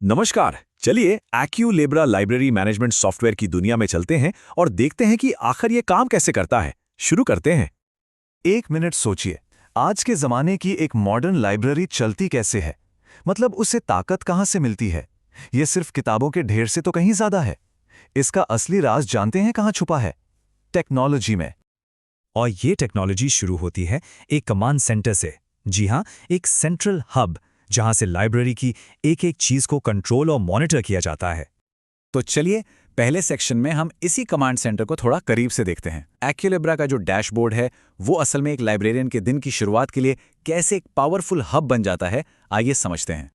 नमस्कार। चलिए एक्यूलेब्रा library management software की दुनिया में चलते हैं और देखते हैं कि आखिर ये काम कैसे करता है। शुरू करते हैं। एक मिनट सोचिए, आज के जमाने की एक मॉडर्न लाइब्रेरी चलती कैसे है? मतलब उसे ताकत कहाँ से मिलती है? ये सिर्फ किताबों के ढेर से तो कहीं ज्यादा है। इसका असली राज जानते हैं कहाँ छुपा है? टेक्नोलॉजी में। और ये टेक्नोलॉजी शुरू होती है एक कमांड सेंटर से। जी हाँ, एक सेंट्रल हब, जहां से लाइब्रेरी की एक एक चीज को कंट्रोल और मॉनिटर किया जाता है। तो चलिए पहले सेक्शन में हम इसी कमांड सेंटर को थोड़ा करीब से देखते हैं। एक्यूलेब्रा का जो डैशबोर्ड है वो असल में एक लाइब्रेरियन के दिन की शुरुआत के लिए कैसे एक पावरफुल हब बन जाता है, आइए समझते हैं।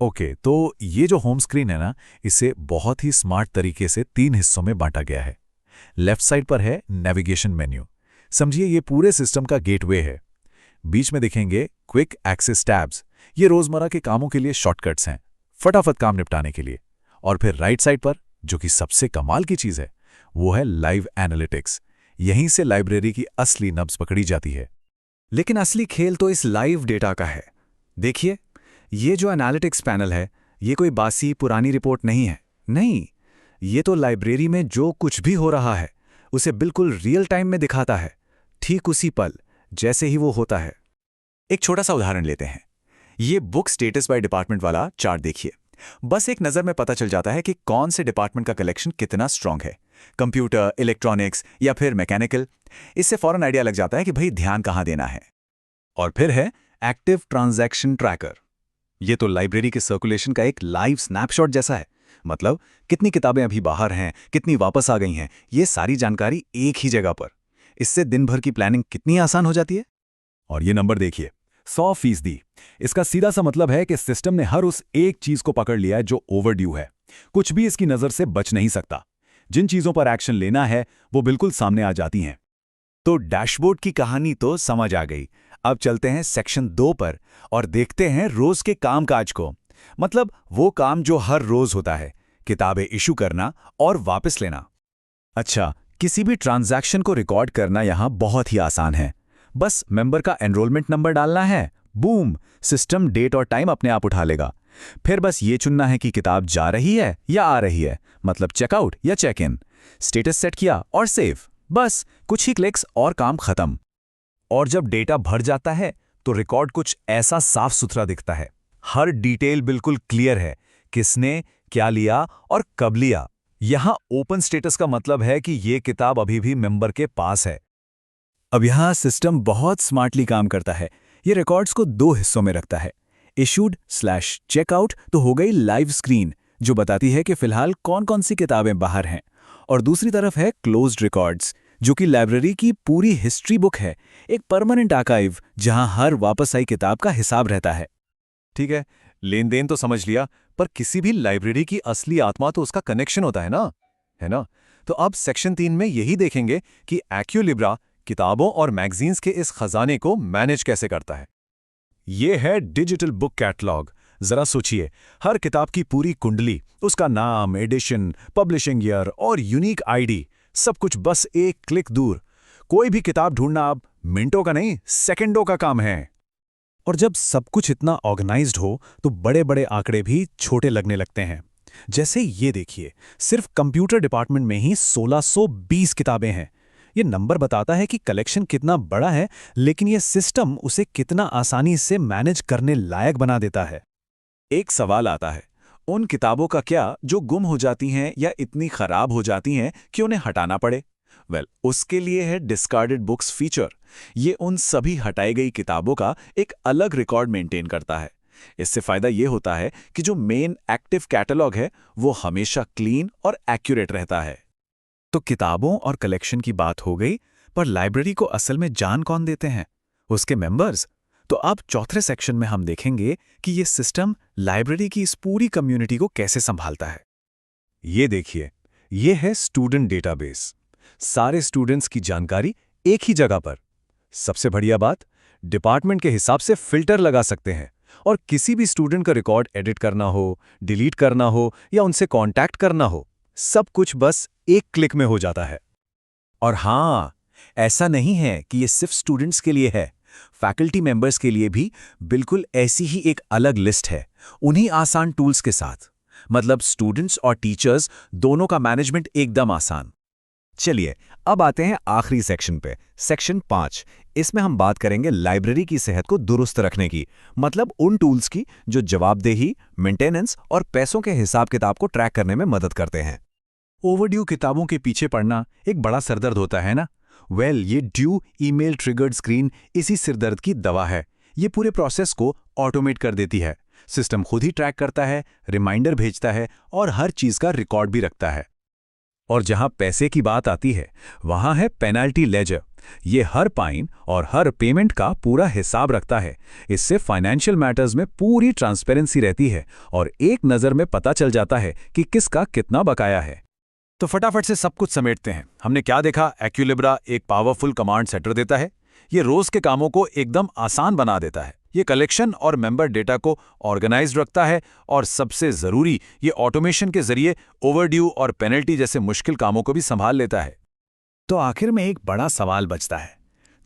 ओके, तो ये जो होम स्क्रीन है ना, इसे बहुत ही स्मार्ट तरीके से 3 हिस्सों में बांटा गया है। लेफ्ट साइड पर है नेविगेशन मेन्यू। समझिए ये पूरे सिस्टम का गेटवे है। बीच में दिखेंगे क्विक एक्सेस टैब्स। ये रोजमर्रा के कामों के लिए शॉर्टकट्स हैं, फटाफट काम निपटाने के लिए। और फिर राइट साइड पर, जो कि सबसे कमाल की चीज है, वो है लाइव एनालिटिक्स। यहीं से लाइब्रेरी की असली नब्ज पकड़ी जाती है। लेकिन असली खेल तो इस लाइव डेटा का है। देखिए, ये जो एनालिटिक्स पैनल है, ये कोई बासी पुरानी रिपोर्ट नहीं है। नहीं, ये तो लाइब्रेरी में जो कुछ भी हो रहा है उसे बिल्कुल रियल टाइम में दिखाता है, ठीक उसी पल जैसे ही वो होता है। एक छोटा सा उदाहरण लेते हैं। ये बुक स्टेटस बाय डिपार्टमेंट वाला चार्ट देखिए। बस एक नज़र में पता चल जाता है कि कौन से डिपार्टमेंट का कलेक्शन कितना स्ट्रांग है, कंप्यूटर, इलेक्ट्रॉनिक्स या फिर मैकेनिकल। इससे फौरन आइडिया लग जाता है कि भाई ध्यान कहाँ देना है। और फिर है एक्टिव ट्रांजैक्शन ट्रैकर। ये तो लाइब्रेरी के सर्कुलेशन का एक लाइव स्नैपशॉट जैसा है। मतलब कितनी किताबें अभी बाहर हैं, कितनी वापस आ गई हैं, ये सारी जानकारी एक ही जगह पर। इससे दिन भर की प्लानिंग कितनी आसान हो जाती है। और ये नंबर देखिए, 100%। इसका सीधा सा मतलब है कि सिस्टम ने हर उस एक चीज को पकड़ लिया है जो ओवरड्यू है। कुछ भी इसकी नजर से बच नहीं सकता। जिन चीजों पर एक्शन लेना है वो बिल्कुल सामने आ जाती हैं। तो डैशबोर्ड की कहानी तो समझ आ गई। अब चलते हैं सेक्शन 2 पर और देखते हैं रोज के कामकाज को। मतलब वो काम जो हर रोज होता है, किताबें इशू करना और वापस लेना। अच्छा, किसी भी ट्रांजैक्शन को रिकॉर्ड करना यहां बहुत ही आसान है। बस मेंबर का एनरोलमेंट नंबर डालना है, बूम, सिस्टम डेट और टाइम अपने आप उठा लेगा। फिर बस ये चुनना है कि किताब जा रही है या आ रही है, मतलब चेकआउट या चेक इन। स्टेटस सेट किया और सेव। बस कुछ ही क्लिक्स और काम खत्म। और जब डेटा भर जाता है तो रिकॉर्ड कुछ ऐसा साफ सुथरा दिखता है। हर डिटेल बिल्कुल क्लियर है, किसने क्या लिया और कब लिया। यहां ओपन स्टेटस का मतलब है कि ये किताब अभी भी मेंबर के पास है। अब यहां सिस्टम बहुत स्मार्टली काम करता है। ये रिकॉर्ड्स को 2 हिस्सों में रखता है। इशूड/चेकआउट तो हो गई लाइव स्क्रीन, जो बताती है कि फिलहाल कौन कौन सी किताबें बाहर हैं। और दूसरी तरफ है क्लोज्ड रिकॉर्ड्स, जो कि लाइब्रेरी की पूरी हिस्ट्री बुक है, एक परमानेंट आर्काइव जहां हर वापस आई किताब का हिसाब रहता है। ठीक है, लेन देन तो समझ लिया, पर किसी भी लाइब्रेरी की असली आत्मा तो उसका कनेक्शन होता है ना? तो अब सेक्शन 3 में यही देखेंगे कि एक्यूलिब्रा किताबों और मैगजीन्स के इस खजाने को मैनेज कैसे करता है। ये है डिजिटल बुक कैटलॉग। जरा सोचिए, हर किताब की पूरी कुंडली, उसका नाम, एडिशन, पब्लिशिंग ईयर और यूनिक आईडी, सब कुछ बस एक क्लिक दूर। कोई भी किताब ढूंढना अब मिनटों का नहीं, सेकंडों का काम है। और जब सब कुछ इतना ऑर्गेनाइज्ड हो तो बड़े बड़े आंकड़े भी छोटे लगने लगते हैं। जैसे ये देखिए, सिर्फ कंप्यूटर डिपार्टमेंट में ही 1620 किताबें हैं। ये नंबर बताता है कि कलेक्शन कितना बड़ा है, लेकिन ये सिस्टम उसे कितना आसानी से मैनेज करने लायक बना देता है। एक सवाल आता है, उन किताबों का क्या जो गुम हो जाती हैं या इतनी खराब हो जाती हैं कि उन्हें हटाना पड़े? उसके लिए है डिस्कार्डेड बुक्स फीचर। ये उन सभी हटाई गई किताबों का एक अलग रिकॉर्ड मेंटेन करता है। इससे फायदा ये होता है कि जो मेन एक्टिव कैटलॉग है वो हमेशा क्लीन और एक्यूरेट रहता है। तो किताबों और कलेक्शन की बात हो गई, पर लाइब्रेरी को असल में जान कौन देते हैं? उसके मेंबर्स। तो अब चौथे सेक्शन में हम देखेंगे कि ये सिस्टम लाइब्रेरी की इस पूरी कम्युनिटी को कैसे संभालता है। ये देखिए, ये है स्टूडेंट डेटाबेस। सारे स्टूडेंट्स की जानकारी एक ही जगह पर। सबसे बढ़िया बात, डिपार्टमेंट के हिसाब से फिल्टर लगा सकते हैं और किसी भी स्टूडेंट का रिकॉर्ड एडिट करना हो, डिलीट करना हो या उनसे कांटेक्ट करना हो, सब कुछ बस एक क्लिक में हो जाता है। और हाँ, ऐसा नहीं है कि ये सिर्फ स्टूडेंट्स के लिए है। फैकल्टी मेंबर्स के लिए भी बिल्कुल ऐसी ही एक अलग लिस्ट है, उन्हीं आसान टूल्स के साथ। मतलब स्टूडेंट्स और टीचर्स दोनों का मैनेजमेंट एकदम आसान। चलिए अब आते हैं आखिरी सेक्शन पे, सेक्शन 5। इसमें हम बात करेंगे लाइब्रेरी की सेहत को दुरुस्त रखने की, मतलब उन टूल्स की जो जवाबदेही, मेंटेनेंस और पैसों के हिसाब किताब को ट्रैक करने में मदद करते हैं। ओवरड्यू किताबों के पीछे पड़ना एक बड़ा सरदर्द होता है ना? ये ड्यू ईमेल ट्रिगर्ड स्क्रीन इसी सिरदर्द की दवा है। ये पूरे प्रोसेस को ऑटोमेट कर देती है। सिस्टम खुद ही ट्रैक करता है, रिमाइंडर भेजता है और हर चीज का रिकॉर्ड भी रखता है। और जहां पैसे की बात आती है, वहां है पेनल्टी लेजर। ये हर फाइन और हर पेमेंट का पूरा हिसाब रखता है। इससे फाइनेंशियल मैटर्स में पूरी ट्रांसपेरेंसी रहती है और एक नज़र में पता चल जाता है कि किसका कितना बकाया है। तो फटाफट से सब कुछ समेटते हैं। हमने क्या देखा? एक्यूलिब्रा एक पावरफुल कमांड सेटर देता है। ये रोज के कामों को एकदम आसान बना देता है। ये कलेक्शन और मेंबर डेटा को ऑर्गेनाइज्ड रखता है और सबसे जरूरी, ये ऑटोमेशन के जरिए ओवरड्यू और पेनल्टी जैसे मुश्किल कामों को भी संभाल लेता है। तो आखिर में एक बड़ा सवाल बचता है,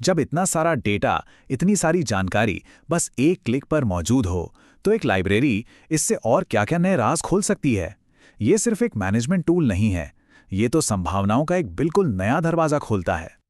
जब इतना सारा डेटा, इतनी सारी जानकारी बस एक क्लिक पर मौजूद हो, तो एक लाइब्रेरी इससे और क्या-क्या नए राज खोल सकती है? ये सिर्फ एक मैनेजमेंट टूल नहीं है, ये तो संभावनाओं का एक बिल्कुल नया दरवाजा खोलता है।